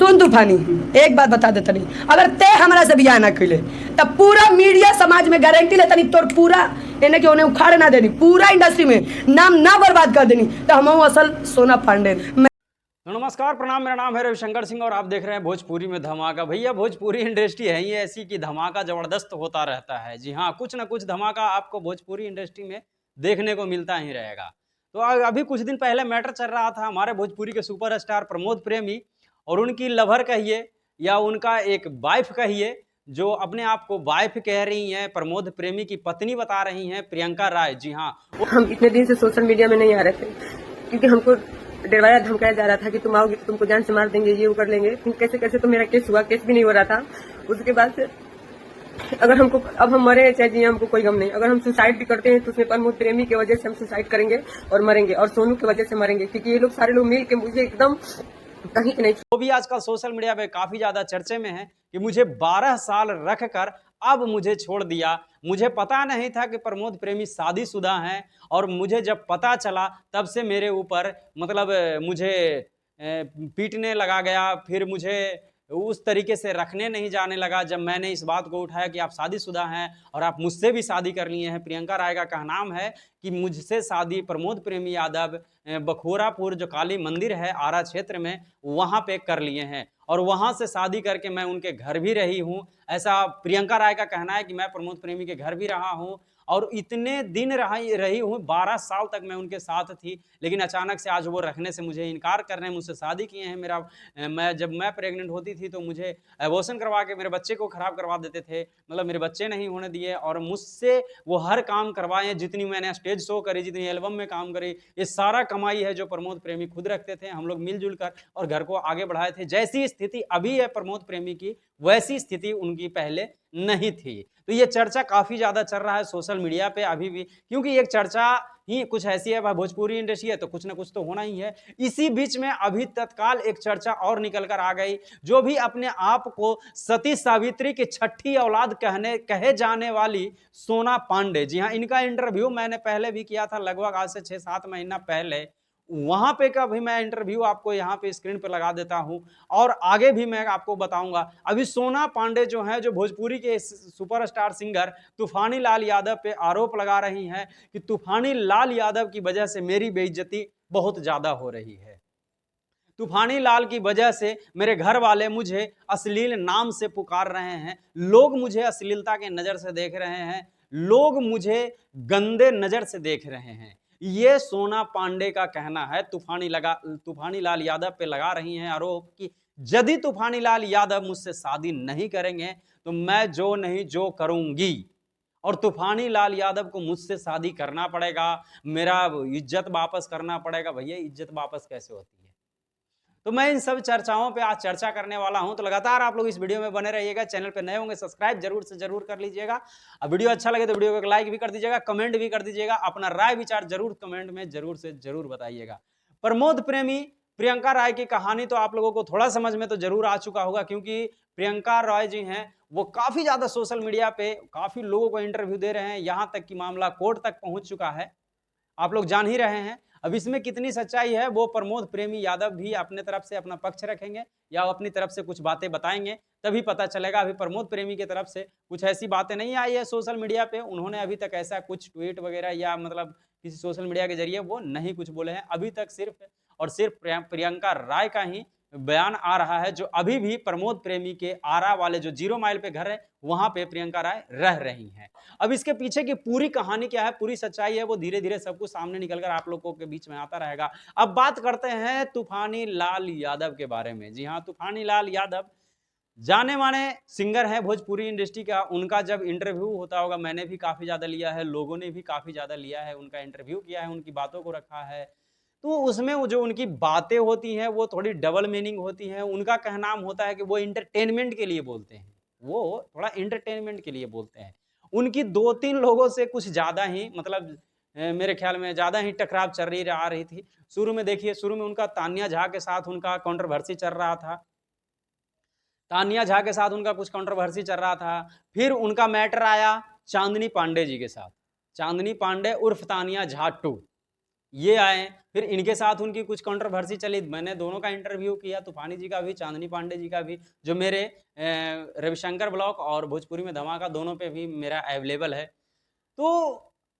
सुन तूफानी, एक बात बता देता नहीं, अगर ते हमरा से बियाह ना कैले तब पूरा मीडिया समाज में गारंटी लेता नहीं, तोर पूरा इन्हें कि उन्हें उखाड़ ना देनी, पूरा इंडस्ट्री में नाम ना बर्बाद कर देनी, तो हम असल सोना पांडे। नमस्कार, प्रणाम। मेरा नाम है रविशंकर सिंह और आप देख रहे हैं भोजपुरी में धमाका। भैया, भोजपुरी इंडस्ट्री है ये ऐसी कि धमाका जबरदस्त होता रहता है। जी हाँ, कुछ ना कुछ धमाका आपको भोजपुरी इंडस्ट्री में देखने को मिलता ही रहेगा। तो अभी कुछ दिन पहले मैटर चल रहा था हमारे भोजपुरी के सुपरस्टार प्रमोद प्रेमी और उनकी लवर कहिए या उनका एक वाइफ कहिए, जो अपने आप को वाइफ कह रही हैं, प्रमोद प्रेमी की पत्नी बता रही हैं, प्रियंका राय। जी हाँ, हम इतने दिन से सोशल मीडिया में नहीं आ रहे थे क्योंकि हमको डरवाया धमकाया जा रहा था कि तुम आओगे तो तुमको जान से मार देंगे, ये वो कर लेंगे। फिर कैसे कैसे तो मेरा केस हुआ, केस भी नहीं हो रहा था। उसके बाद से अगर हमको अब हम मरे चाहे जिए हमको कोई गम नहीं। अगर हम सुसाइड भी करते हैं तो उसमें प्रमोद प्रेमी की वजह से हम सुसाइड करेंगे और मरेंगे, और सोनू की वजह से मरेंगे, क्योंकि ये लोग सारे लोग मिल के मुझे एकदम कहीं नहीं। वो भी आजकल सोशल मीडिया पे काफी ज्यादा चर्चे में है कि मुझे 12 साल रखकर अब मुझे छोड़ दिया। मुझे पता नहीं था कि प्रमोद प्रेमी शादीशुदा हैं और मुझे जब पता चला तब से मेरे ऊपर मतलब मुझे पीटने लगा गया, फिर मुझे उस तरीके से रखने नहीं जाने लगा। जब मैंने इस बात को उठाया कि आप शादीशुदा हैं और आप मुझसे भी शादी कर लिए हैं, प्रियंका राय का कहना है कि मुझसे शादी प्रमोद प्रेमी यादव बखोरापुर जो काली मंदिर है आरा क्षेत्र में, वहां पे कर लिए हैं और वहां से शादी करके मैं उनके घर भी रही हूं। ऐसा प्रियंका राय का कहना है कि मैं प्रमोद प्रेमी के घर भी रहा हूं और इतने दिन रही हूँ, 12 साल तक मैं उनके साथ थी, लेकिन अचानक से आज वो रखने से मुझे इनकार कर रहे हैं, मुझसे शादी किए हैं। जब मैं प्रेग्नेंट होती थी तो मुझे एबॉर्शन करवा के मेरे बच्चे को खराब करवा देते थे, मतलब मेरे बच्चे नहीं होने दिए और मुझसे वो हर काम करवाए। जितनी मैंने स्टेज शो करी, जितनी एल्बम में काम करी, ये सारा कमाई है जो प्रमोद प्रेमी खुद रखते थे। हम लोग मिलजुल कर और घर को आगे बढ़ाए थे। जैसी स्थिति अभी है प्रमोद प्रेमी की, वैसी स्थिति उनकी पहले नहीं थी। तो ये चर्चा काफी ज्यादा चल रहा है सोशल मीडिया पे अभी भी, क्योंकि एक चर्चा ही कुछ ऐसी है, भाई भोजपुरी इंडस्ट्री है तो कुछ ना कुछ तो होना ही है। इसी बीच में अभी तत्काल एक चर्चा और निकल कर आ गई, जो भी अपने आप को सती सावित्री की छठी औलाद कहे जाने वाली सोना पांडे। जी हाँ, इनका इंटरव्यू मैंने पहले भी किया था, लगभग आज से 6-7 महीना पहले। वहां पे का भी मैं इंटरव्यू आपको यहाँ पे स्क्रीन पे लगा देता हूं और आगे भी मैं आपको बताऊंगा। अभी सोना पांडे जो है, जो भोजपुरी के सुपरस्टार सिंगर तूफानी लाल यादव पे आरोप लगा रही हैं कि तूफानी लाल यादव की वजह से मेरी बेइज्जती बहुत ज्यादा हो रही है। तूफानी लाल की वजह से मेरे घर वाले मुझे अश्लील नाम से पुकार रहे हैं, लोग मुझे अश्लीलता के नजर से देख रहे हैं, लोग मुझे गंदे नजर से देख रहे हैं। ये सोना पांडे का कहना है। तूफानी लाल यादव पे लगा रही हैं आरोप कि यदि तूफानी लाल यादव मुझसे शादी नहीं करेंगे तो मैं जो नहीं जो करूंगी, और तूफानी लाल यादव को मुझसे शादी करना पड़ेगा, मेरा इज्जत वापस करना पड़ेगा। भैया, इज्जत वापस कैसे होती है? तो मैं इन सब चर्चाओं पे आज चर्चा करने वाला हूं। तो लगातार आप लोग इस वीडियो में बने रहिएगा। चैनल पे नए होंगे सब्सक्राइब जरूर से जरूर कर लीजिएगा। अब वीडियो अच्छा लगे तो वीडियो को लाइक भी कर दीजिएगा, कमेंट भी कर दीजिएगा, अपना राय विचार जरूर कमेंट में जरूर से जरूर बताइएगा। प्रमोद प्रेमी प्रियंका राय की कहानी तो आप लोगों को थोड़ा समझ में तो जरूर आ चुका होगा, क्योंकि प्रियंका राय जी हैं वो काफी ज्यादा सोशल मीडिया पे काफी लोगों को इंटरव्यू दे रहे हैं, यहां तक कि मामला कोर्ट तक पहुंच चुका है, आप लोग जान ही रहे हैं। अब इसमें कितनी सच्चाई है वो प्रमोद प्रेमी यादव भी अपने तरफ से अपना पक्ष रखेंगे या अपनी तरफ से कुछ बातें बताएंगे, तभी पता चलेगा। अभी प्रमोद प्रेमी की तरफ से कुछ ऐसी बातें नहीं आई है सोशल मीडिया पे, उन्होंने अभी तक ऐसा कुछ ट्वीट वगैरह या मतलब किसी सोशल मीडिया के जरिए वो नहीं कुछ बोले हैं। अभी तक सिर्फ और सिर्फ प्रियंका राय का ही बयान आ रहा है, जो अभी भी प्रमोद प्रेमी के आरा वाले जो 0 माइल पे घर है वहां पे प्रियंका राय रह रही हैं। अब इसके पीछे की पूरी कहानी क्या है, पूरी सच्चाई है, वो धीरे धीरे सब कुछ सामने निकलकर आप लोगों के बीच में आता रहेगा। अब बात करते हैं तूफानी लाल यादव के बारे में। जी हाँ, तूफानी लाल यादव जाने माने सिंगर है भोजपुरी इंडस्ट्री का। उनका जब इंटरव्यू होता होगा, मैंने भी काफी ज्यादा लिया है, लोगों ने भी काफी ज्यादा लिया है, उनका इंटरव्यू किया है, उनकी बातों को रखा है। तो उसमें वो जो उनकी बातें होती हैं वो थोड़ी डबल मीनिंग होती हैं। उनका कहना होता है कि वो इंटरटेनमेंट के लिए बोलते हैं, वो थोड़ा इंटरटेनमेंट के लिए बोलते हैं। उनकी 2-3 लोगों से कुछ ज्यादा ही मतलब मेरे ख्याल में ज्यादा ही टकराव चल रही थी। शुरू में देखिए, शुरू में उनका तान्या झा के साथ उनका कंट्रोवर्सी चल रहा था, तान्या झा के साथ उनका कुछ कंट्रोवर्सी चल रहा था। फिर उनका मैटर आया चांदनी पांडे जी के साथ, चांदनी पांडे उर्फ तान्या झा 2। ये आए, फिर इनके साथ उनकी कुछ कंट्रोवर्सी चली। मैंने दोनों का इंटरव्यू किया, तूफानी जी का भी, चांदनी पांडे जी का भी, जो मेरे रविशंकर ब्लॉग और भोजपुरी में धमाका दोनों पे भी मेरा अवेलेबल है। तो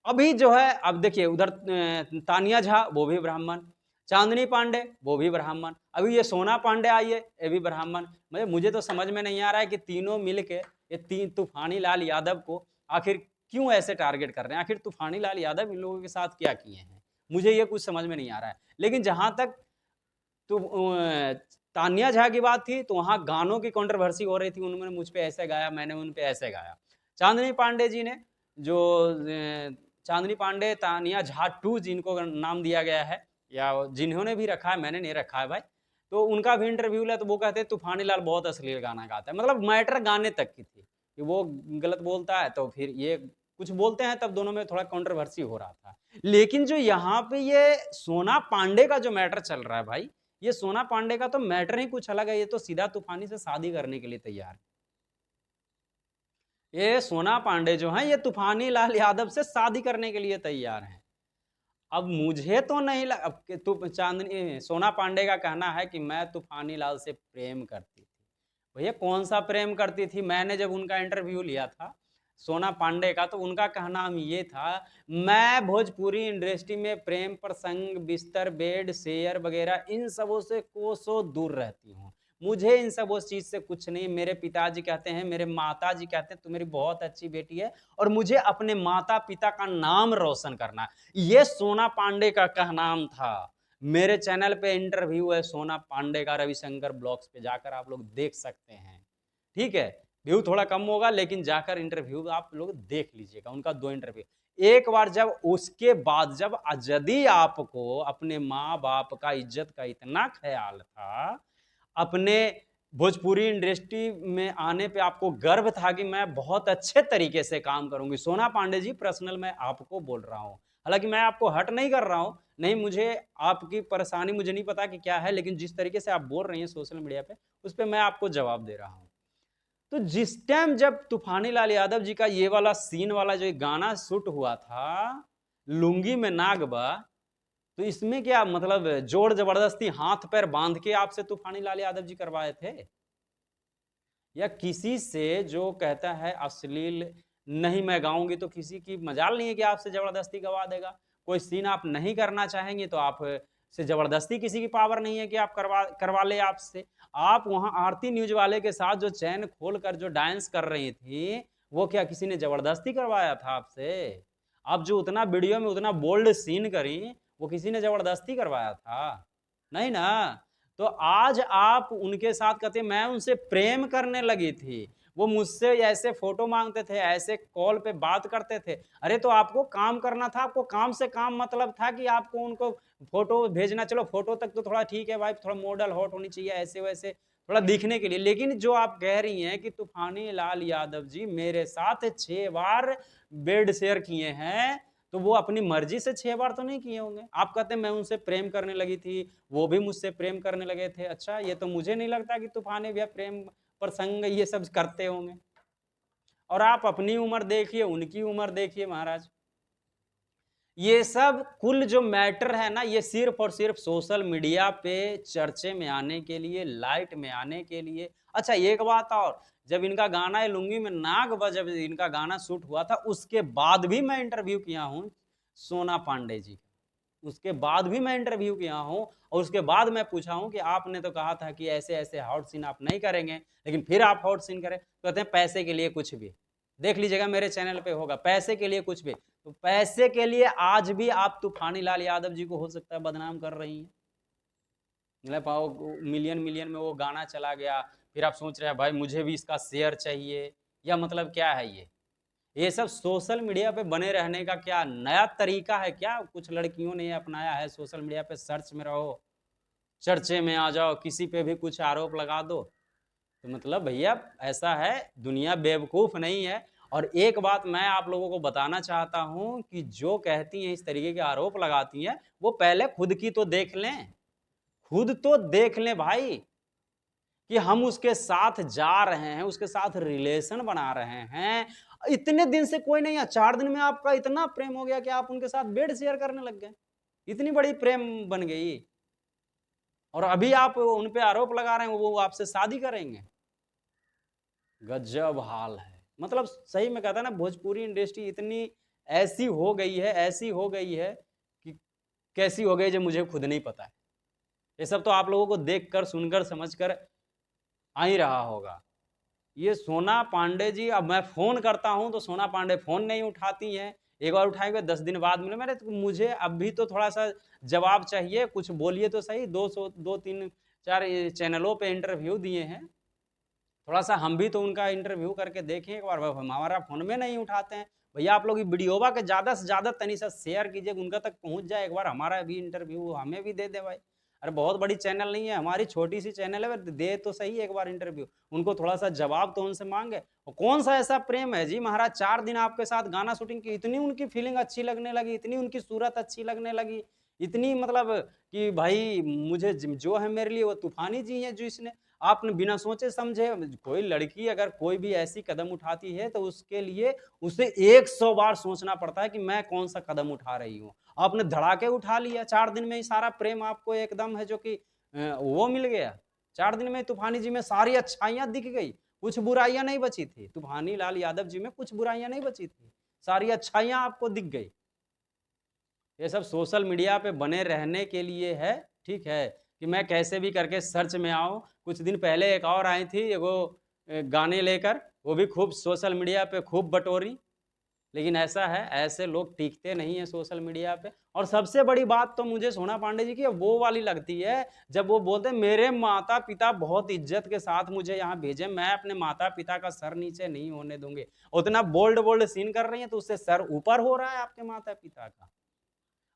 अभी जो है, अब देखिए उधर तानिया झा वो भी ब्राह्मण, चांदनी पांडे वो भी ब्राह्मण, अभी ये सोना पांडे आई है ये भी ब्राह्मण। मुझे तो समझ में नहीं आ रहा है कि तीनों मिलके ये तीन तूफानी लाल यादव को आखिर क्यों ऐसे टारगेट कर रहे हैं। आखिर तूफानी लाल यादव इन लोगों के साथ क्या किए हैं, मुझे ये कुछ समझ में नहीं आ रहा है। लेकिन जहां तक तो तानिया झा की बात थी, तो वहां गानों की कंट्रोवर्सी हो रही थी, उन्होंने मुझ पे ऐसे गाया, मैंने उन पे ऐसे गाया। चांदनी पांडे जी ने, जो चांदनी पांडे तानिया झा 2 जिनको नाम दिया गया है, या जिन्होंने भी रखा है, मैंने नहीं रखा है भाई, तो उनका भी इंटरव्यू लिया, तो वो कहते हैं तूफानी लाल बहुत अश्लील गाना गाता है। मतलब मैटर गाने तक की थी कि वो गलत बोलता है, तो फिर ये कुछ बोलते हैं, तब दोनों में थोड़ा कंट्रोवर्सी हो रहा था। लेकिन जो यहाँ पे ये सोना पांडे का जो मैटर चल रहा है भाई, ये सोना पांडे का तो मैटर ही कुछ अलग है। ये तो सीधा तूफानी से शादी करने के लिए तैयार है। ये सोना पांडे जो है, ये तूफानी लाल यादव से शादी करने के लिए तैयार हैं। अब मुझे तो नहीं लग, अब तू चांदनी सोना पांडे का कहना है कि मैं तूफानी लाल से प्रेम करती थी। भैया कौन सा प्रेम करती थी? मैंने जब उनका इंटरव्यू लिया था सोना पांडे का, तो उनका कहना ये था, मैं भोजपुरी इंडस्ट्री में प्रेम प्रसंग, बिस्तर, बेड, शेयर वगैरह इन सबों से कोसों दूर रहती हूँ। मुझे इन सब उस चीज से कुछ नहीं। मेरे पिताजी कहते हैं, मेरे माताजी कहते हैं तू मेरी बहुत अच्छी बेटी है और मुझे अपने माता पिता का नाम रोशन करना है। ये सोना पांडे का कहनाम था। मेरे चैनल पे इंटरव्यू है सोना पांडे का, रविशंकर ब्लॉग्स पे जाकर आप लोग देख सकते हैं। ठीक है, व्यू थोड़ा कम होगा, लेकिन जाकर इंटरव्यू आप लोग देख लीजिएगा, उनका 2 इंटरव्यू। एक बार जब, उसके बाद जब यदि आपको अपने माँ बाप का, इज्जत का इतना ख्याल था, अपने भोजपुरी इंडस्ट्री में आने पे आपको गर्व था कि मैं बहुत अच्छे तरीके से काम करूंगी, सोना पांडे जी पर्सनल मैं आपको बोल रहा हूं, हालांकि मैं आपको हट नहीं कर रहा हूं, नहीं मुझे आपकी परेशानी मुझे नहीं पता कि क्या है, लेकिन जिस तरीके से आप बोल रही हैं सोशल मीडिया पे, उस पर मैं आपको जवाब दे रहा हूं। तो जिस टाइम जब तूफानी लाल यादव जी का ये वाला सीन वाला जो गाना शूट हुआ था, लुंगी में नागबा, तो इसमें क्या मतलब जोर जबरदस्ती हाथ पैर बांध के आपसे तूफानी लाल यादव जी करवाए थे, या किसी से जो कहता है अश्लील नहीं मैं गाऊंगी, तो किसी की मजाल नहीं है कि आपसे जबरदस्ती गवा देगा। कोई सीन आप नहीं करना चाहेंगे तो आप से जबरदस्ती किसी की पावर नहीं है कि आप करवा ले आपसे। आप वहां आरती न्यूज वाले के साथ जो चैन खोल कर जो डांस कर रही थी, वो क्या किसी ने जबरदस्ती करवाया था आपसे? आप जो उतना वीडियो में उतना बोल्ड सीन करी, वो किसी ने जबरदस्ती करवाया था? नहीं ना। तो आज आप उनके साथ कहते मैं उनसे प्रेम करने लगी थी, वो मुझसे ऐसे फोटो मांगते थे, ऐसे कॉल पे बात करते थे। अरे तो आपको काम करना था, आपको काम से काम मतलब था कि आपको उनको फोटो भेजना। चलो फोटो तक तो थोड़ा ठीक है भाई, थोड़ा मॉडल हॉट होनी चाहिए ऐसे वैसे थोड़ा दिखने के लिए, लेकिन जो आप कह रही हैं कि तूफानी लाल यादव जी मेरे साथ 6 बार बेड शेयर किए हैं, तो वो अपनी मर्जी से 6 बार तो नहीं किए होंगे। आप कहते हैं मैं उनसे प्रेम करने लगी थी, वो भी मुझसे प्रेम करने लगे थे। अच्छा, ये तो मुझे नहीं लगता कि तूफानी भैया प्रेम प्रसंग ये सब करते होंगे। और आप अपनी उम्र देखिए, उनकी उम्र देखिए महाराज। ये सब कुल जो मैटर है ना, ये सिर्फ और सिर्फ सोशल मीडिया पे चर्चे में आने के लिए, लाइट में आने के लिए। अच्छा एक बात और, जब इनका गाना है लुंगी में नाग, जब इनका गाना शूट हुआ था, उसके बाद भी मैं इंटरव्यू किया हूँ सोना पांडे जी, उसके बाद भी मैं इंटरव्यू किया हूँ, और उसके बाद मैं पूछा हूँ कि आपने तो कहा था कि ऐसे ऐसे हॉट सीन आप नहीं करेंगे, लेकिन फिर आप हॉट सीन करें। तो कहते हैं पैसे के लिए कुछ भी, देख लीजिएगा मेरे चैनल पे होगा, पैसे के लिए कुछ भी। तो पैसे के लिए आज भी आप तूफानी लाल यादव जी को हो सकता है बदनाम कर रही हैं। मतलब मिलियन मिलियन में वो गाना चला गया, फिर आप सोच रहे हैं भाई मुझे भी इसका शेयर चाहिए, या मतलब क्या है ये सब सोशल मीडिया पे बने रहने का क्या नया तरीका है क्या? कुछ लड़कियों ने अपनाया है, सोशल मीडिया पे सर्च में रहो, चर्चे में आ जाओ, किसी पे भी कुछ आरोप लगा दो। तो मतलब भैया ऐसा है, दुनिया बेवकूफ नहीं है। और एक बात मैं आप लोगों को बताना चाहता हूं कि जो कहती हैं इस तरीके के आरोप लगाती हैं, वो पहले खुद की तो देख लें, खुद तो देख लें भाई, कि हम उसके साथ जा रहे हैं, उसके साथ रिलेशन बना रहे हैं। इतने दिन से कोई नहीं है, 4 दिन में आपका इतना प्रेम हो गया कि आप उनके साथ बेड शेयर करने लग गए। इतनी बड़ी प्रेम बन गई, और अभी आप उन पे आरोप लगा रहे हैं वो आपसे शादी करेंगे। गजब हाल है। मतलब सही में कहता है ना, भोजपुरी इंडस्ट्री इतनी ऐसी हो गई है, ऐसी हो गई है कि कैसी हो गई जो मुझे खुद नहीं पता है। ये सब तो आप लोगों को देखकर, सुनकर, समझकर आ ही रहा होगा। ये सोना पांडे जी, अब मैं फोन करता हूं तो सोना पांडे फोन नहीं उठाती हैं, एक बार उठाएंगे 10 दिन बाद मिले। मैंने मुझे अभी तो थोड़ा सा जवाब चाहिए, कुछ बोलिए तो सही। 2-3-4 चैनलों पे इंटरव्यू दिए हैं, थोड़ा सा हम भी तो उनका इंटरव्यू करके देखें एक बार। हमारा फोन में नहीं उठाते हैं। भैया आप लोग वीडियोवा के ज्यादा से ज्यादा तनी सा शेयर कीजिए, उनका तक पहुंच जाए, एक बार हमारा भी इंटरव्यू हमें भी दे दे भाई। अरे बहुत बड़ी चैनल नहीं है हमारी, छोटी सी चैनल है, दे तो सही एक बार इंटरव्यू, उनको थोड़ा सा जवाब तो उनसे मांगे। और कौन सा ऐसा प्रेम है जी महाराज, 4 दिन आपके साथ गाना शूटिंग की, इतनी उनकी फीलिंग अच्छी लगने लगी, इतनी उनकी सूरत अच्छी लगने लगी, इतनी मतलब कि भाई मुझे जो है मेरे लिए वो तूफानी जी है, जो इसने आपने बिना सोचे समझे। कोई लड़की अगर कोई भी ऐसी कदम उठाती है तो उसके लिए उसे 100 बार सोचना पड़ता है कि मैं कौन सा कदम उठा रही हूँ। आपने धड़ाके उठा लिया 4 दिन में ही, सारा प्रेम आपको एकदम है जो कि वो मिल गया। 4 दिन में तूफानी जी में सारी अच्छाइयां दिख गई, कुछ बुराइयां नहीं बची थी। तूफानी लाल यादव जी में कुछ बुराइयां नहीं बची थी, सारी अच्छाइयां आपको दिख गई। ये सब सोशल मीडिया पे बने रहने के लिए है, ठीक है, कि मैं कैसे भी करके सर्च में आऊं। कुछ दिन पहले एक और आई थी वो गाने लेकर, वो भी खूब सोशल मीडिया पे खूब बटोरी। लेकिन ऐसा है, ऐसे लोग टिकते नहीं है सोशल मीडिया पे। और सबसे बड़ी बात तो मुझे सोना पांडे जी की वो वाली लगती है, जब वो बोलते हैं मेरे माता पिता बहुत इज्जत के साथ मुझे यहाँ भेजे, मैं अपने माता पिता का सर नीचे नहीं होने दूंगे। उतना बोल्ड बोल्ड सीन कर रही है तो उससे सर ऊपर हो रहा है आपके माता पिता का,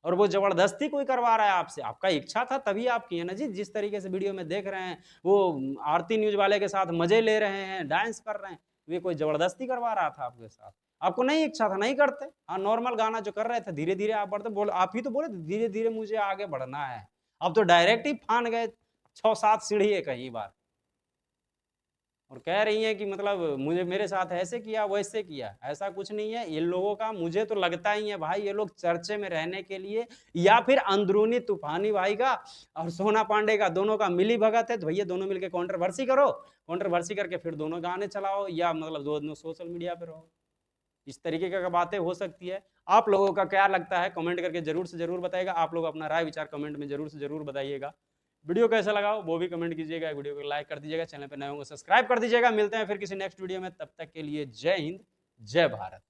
और वो जबरदस्ती कोई करवा रहा है आपसे। आपका इच्छा था तभी आप किए ना जी। जिस तरीके से वीडियो में देख रहे हैं, वो आरती न्यूज वाले के साथ मजे ले रहे हैं, डांस कर रहे हैं, वे कोई जबरदस्ती करवा रहा था आपके साथ। आपको नहीं इच्छा था, नहीं करते। हाँ, नॉर्मल गाना जो कर रहे थे, धीरे धीरे आप बढ़ते, बोल आप ही तो बोले धीरे धीरे मुझे आगे बढ़ना है। अब तो डायरेक्ट ही फान गए 6-7 सीढ़ी कहीं बार, और कह रही हैं कि मतलब मुझे मेरे साथ ऐसे किया वैसे किया। ऐसा कुछ नहीं है ये लोगों का। मुझे तो लगता ही है भाई ये लोग चर्चे में रहने के लिए, या फिर अंदरूनी तूफानी भाई का और सोना पांडे का दोनों का मिली भगत है, तो भैया दोनों मिलकर कंट्रोवर्सी करो, कंट्रोवर्सी करके फिर दोनों गाने चलाओ, या मतलब दोनों सोशल मीडिया पे रहो। इस तरीके का बातें हो सकती है। आप लोगों का क्या लगता है कमेंट करके जरूर से जरूर बताइएगा। आप लोग अपना राय विचार कमेंट में जरूर से जरूर बताइएगा। वीडियो कैसा लगा वो भी कमेंट कीजिएगा, वीडियो को लाइक कर दीजिएगा, चैनल पे नए होंगे सब्सक्राइब कर दीजिएगा। मिलते हैं फिर किसी नेक्स्ट वीडियो में, तब तक के लिए जय हिंद, जय भारत।